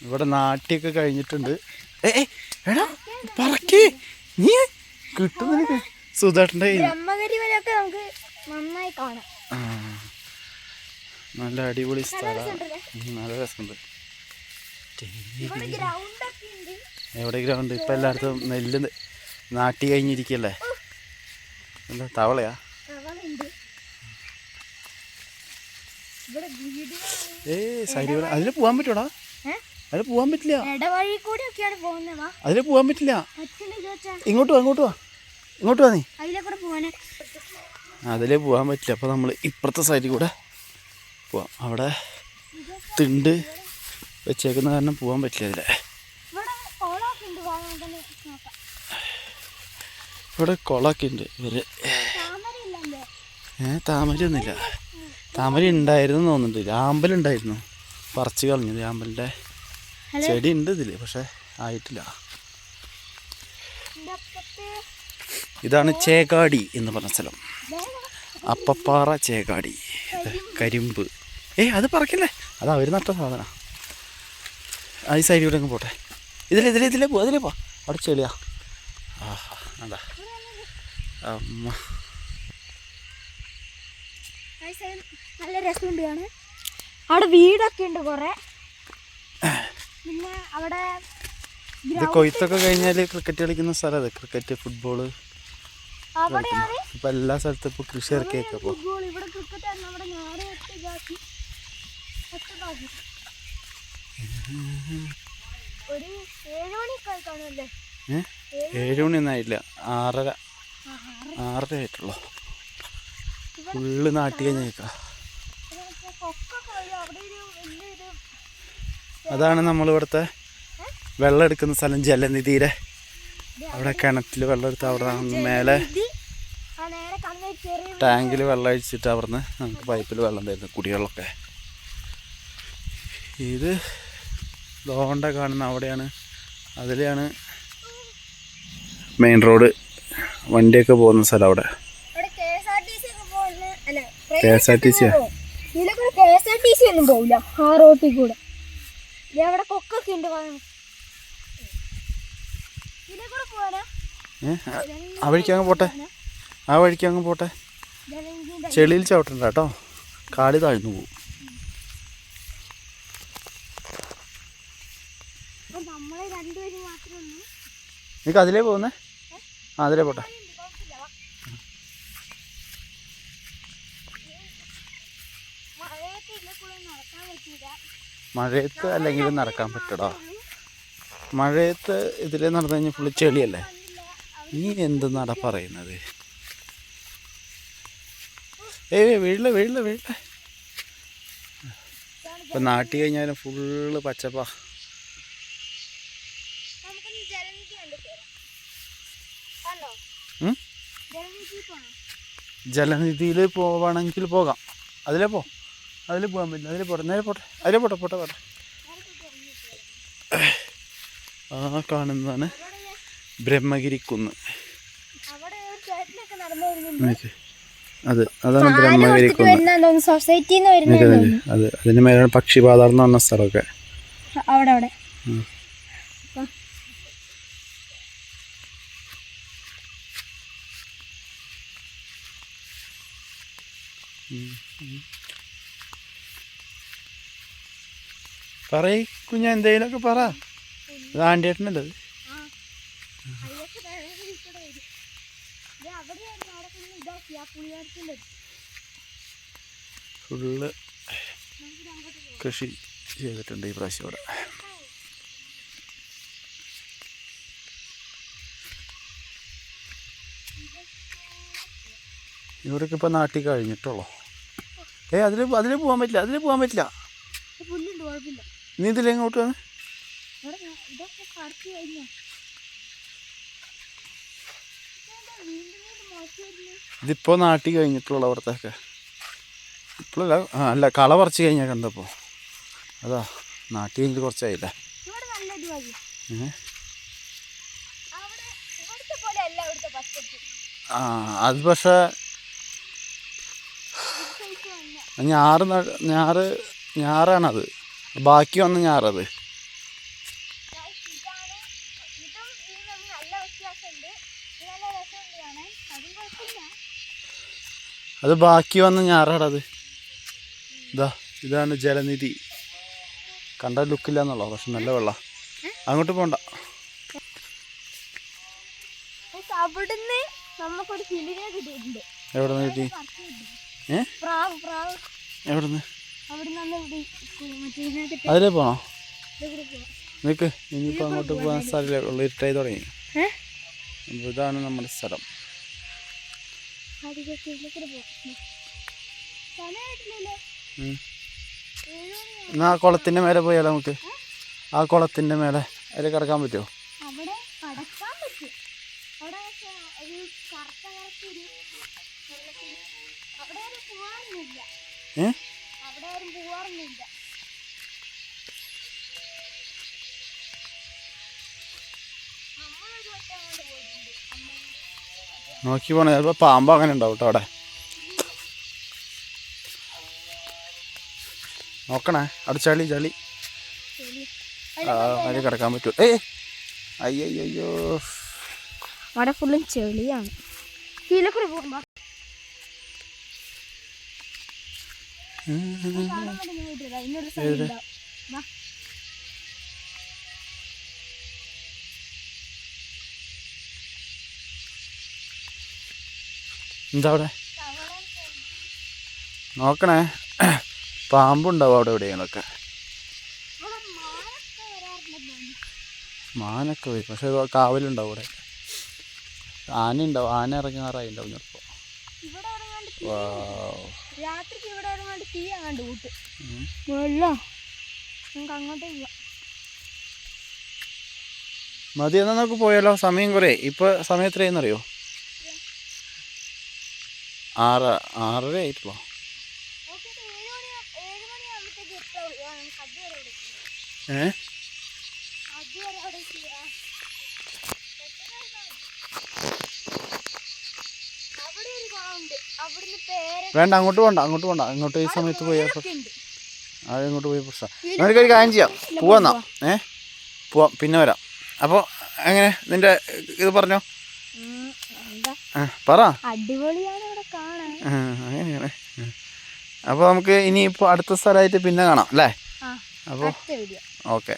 ഇവിടെ നാട്ടിയൊക്കെ കഴിഞ്ഞിട്ടുണ്ട്. എടാ പറക്കേ നീ കിട്ടുന്ന സുധാട്ടൻ്റെ നല്ല അടിപൊളി സ്ഥലമാണ്. നല്ല രസമുണ്ട്. എവിടെ ഗ്രൗണ്ട്? ഇപ്പം എല്ലായിടത്തും നെല്ല് നാട്ടി കഴിഞ്ഞിരിക്കല്ലേ. എന്താ തവളയാ? സൈഡിൽ അതിൽ പോകാൻ പറ്റൂടാ? അതിൽ പോകാൻ പറ്റില്ല. അതിൽ പോകാൻ പറ്റില്ല. ഇങ്ങോട്ട് വാ, ഇങ്ങോട്ട് വാ, ഇങ്ങോട്ട് വാ. നീ അതിലേ പോകാൻ പറ്റില്ല. അപ്പോൾ നമ്മൾ ഇപ്പുറത്തെ സൈഡിൽ കൂടെ പോവാം. അവിടെ തിണ്ട് വെച്ചേക്കുന്ന കാരണം പോകാൻ പറ്റില്ല. അതിലെ ഇവിടെ കുളമൊക്കെ ഉണ്ട്. ഇവര് താമരയൊന്നുമില്ല. താമര ഉണ്ടായിരുന്നു തോന്നുന്നുണ്ട്. രാമ്പലുണ്ടായിരുന്നു, പറിച്ച് കളഞ്ഞത്. രാമ്പലിൻ്റെ ചെടി ഉണ്ട് ഇതിൽ, പക്ഷെ ആയിട്ടില്ല. ഇതാണ് ചേകാടി എന്ന് പറഞ്ഞ സ്ഥലം. അപ്പപ്പാറ ചേകാടി. കരിമ്പ്. അത് പറക്കില്ലേ, അത് അവർ നട്ട സാധനം. ആ ഈ സൈഡിലൂടെ അങ്ങ് പോട്ടെ. ഇതിലേ പോ, അതിലേ പോ. അവിടെ ചെളിയാ. ആഹാ അതാ അമ്മ. നല്ല രസമുണ്ട് കാണാൻ. അവിടെ വീടൊക്കെ ഉണ്ട് കുറെ. പിന്നെ അവിടെ ഇത് കൊയ്ത്തൊക്കെ കഴിഞ്ഞാൽ ക്രിക്കറ്റ് കളിക്കുന്ന സ്ഥലം. അത് ക്രിക്കറ്റ്, ഫുട്ബോള് ഇപ്പൊ എല്ലാ സ്ഥലത്തും ഇപ്പൊ കൃഷി ഇറക്കിയേക്കാം. അപ്പൊ ഒരു 7 മണിക്കായി കാണുമല്ലേ? 7 മണിയൊന്നും ആയില്ല. 6:30 ആയിട്ടുള്ളൂ. ഫുള്ള് നാട്ടി കഴിഞ്ഞേക്കാം. അതാണ് നമ്മളിവിടുത്തെ വെള്ളം എടുക്കുന്ന സ്ഥലം. ജലനിധിയുടെ അവിടെ കിണറ്റിൽ വെള്ളം എടുത്ത് അവിടെ മേലെ ടാങ്കിൽ വെള്ളം അഴിച്ചിട്ട് അവിടുന്ന് നമുക്ക് പൈപ്പിൽ വെള്ളം തരുന്നു, കുടിവെള്ളമൊക്കെ. ഇത് ലോണ്ട കാണുന്ന അവിടെയാണ്. അതിലെയാണ് മെയിൻ റോഡ്, വണ്ടിയൊക്കെ പോകുന്ന സ്ഥലം. അവിടെ KSRTC ഒന്നും പോവില്ല ആ റോട്ടിൽ കൂടെ. അവിടെ കൊക്കൊക്കെ ഉണ്ട്. ആ വഴിക്ക് അങ്ങ് പോട്ടെ, ആ വഴിക്ക് അങ്ങ് പോട്ടെ. ചെളിയിൽ ചവിട്ടണ്ട കേട്ടോ, കാല് താഴ്ന്നു പോകും. നിനക്ക് അതിലേ പോകുന്നേ? അതിലേ പോട്ടെ. മഴയത്ത് അല്ലെങ്കിലും നടക്കാൻ പറ്റടാ. മഴയത്ത് ഇതിലേ നടന്നു കഴിഞ്ഞാൽ ഫുള്ള് ചെളിയല്ലേ. നീ എന്തെന്നാടാ പറയുന്നത്? വീഴില്ല. ഇപ്പം നാട്ടി കഴിഞ്ഞാലും ഫുള്ള് പച്ചപ്പാ. ജലനിധിയിൽ പോവാണെങ്കിൽ പോകാം. അതിലേ പോകാൻ പറ്റില്ല. അതിൽ പോട്ടെ, നേരെ പോട്ടെ, അതിലേ പോട്ടെ. ആ കാണുന്നതാണ് ബ്രഹ്മഗിരി കുന്ന്. അതാണ് ബ്രഹ്മഗിരി കുന്ന്. അതിന് മേലാണ് പക്ഷിപാതാളം എന്ന് പറഞ്ഞ സ്ഥലമൊക്കെ. അവിടെ പറയ് കുഞ്ഞ, എന്തെങ്കിലുമൊക്കെ പറ. അത് ആണ്ടിയേട്ടനല്ലേ അത്? ഫുള്ള് കൃഷി ചെയ്തിട്ടുണ്ട് ഈ പ്രാവശ്യം ഇവിടെ. ഇവിടേക്ക് ഇപ്പം നാട്ടിൽ കഴിഞ്ഞിട്ടുള്ളൂ. അതിൽ പോകാൻ പറ്റില്ല. നീ ഇതിൽ എങ്ങോട്ട് വന്ന്? ഇതിപ്പോൾ നാട്ടി കഴിഞ്ഞിട്ടുള്ള അവിടത്തൊക്കെ. ഇപ്പോഴല്ല, അല്ല, കള പറിച്ച് കഴിഞ്ഞാൽ കണ്ടപ്പോൾ. അതാ നാട്ടി കഴിഞ്ഞിട്ട് കുറച്ചായില്ലേ. അത് പക്ഷേ ഞാറാണത്. ബാക്കി വന്ന ഞാറത്. അത് ബാക്കി വന്ന ഞാറാടത്. ഇതാണ് ജലനിധി. കണ്ട ലുക്കില്ല എന്നുള്ളൂ, പക്ഷെ നല്ല വെള്ളം. അങ്ങോട്ട് പോണ്ട. അവിടുന്ന് നമുക്കൊരു കിളിനെ കിട്ടിയിട്ടുണ്ട്. എവിടെ നിന്ന് കിട്ടി? എവിടുന്ന്? അതിലേ പോണോ? നിക്ക്, ഇനിയിപ്പോൾ അങ്ങോട്ട് പോകാൻ സ്ഥലമില്ല, ഉള്ള ഇരുട്ടായി തുടങ്ങി. ഇതാണ് നമ്മുടെ സ്ഥലം. എന്നാ ആ കുളത്തിൻ്റെ മേലെ പോയാലോ നമുക്ക്? ആ കുളത്തിൻ്റെ മേലെ അതിൽ കിടക്കാൻ പറ്റുമോ? നോക്കി പോണേ, ചിലപ്പോൾ പാമ്പ് അങ്ങനെ ഉണ്ടാവും കേട്ടോ അവിടെ. നോക്കണേ, അവിടെ ചളി ചളി. അതിൽ കിടക്കാൻ പറ്റുമോ? അയ്യോ അവിടെ ഫുള്ളും ചെളിയാണ്. കീഴക്കൂടെ പോകുമ്പോ എന്താ അവിടെ നോക്കണേ, പാമ്പുണ്ടാവും അവിടെ എവിടെയെങ്കിലൊക്കെ. മാനൊക്കെ വരും, പക്ഷെ കാവലുണ്ടാവും അവിടെ. ആന ഉണ്ടാവും, ആന ഇറങ്ങാറായിണ്ടാവും ചിലപ്പോൾ. മതി, എന്നാൽ നമുക്ക് പോയാലോ? സമയം കുറേ. ഇപ്പോൾ സമയം എത്രയെന്നറിയോ? 6:30 ആയിട്ടുള്ളൂ. വേണ്ട, അങ്ങോട്ട് പോണ്ട, അങ്ങോട്ട് ഈ സമയത്ത് പോയാൽ അങ്ങോട്ട് പോയി പ്രശ്നം. നമുക്കൊരു കാര്യം ചെയ്യാം, പോവാന്നാ. പോവാം, പിന്നെ വരാം. അപ്പോൾ എങ്ങനെ നിന്റെ ഇത് പറഞ്ഞോ? പറ. അങ്ങനെയാണ്. അപ്പോൾ നമുക്ക് ഇനിയിപ്പോൾ അടുത്ത സ്ഥലമായിട്ട് പിന്നെ കാണാം അല്ലേ? അപ്പോൾ ഓക്കെ.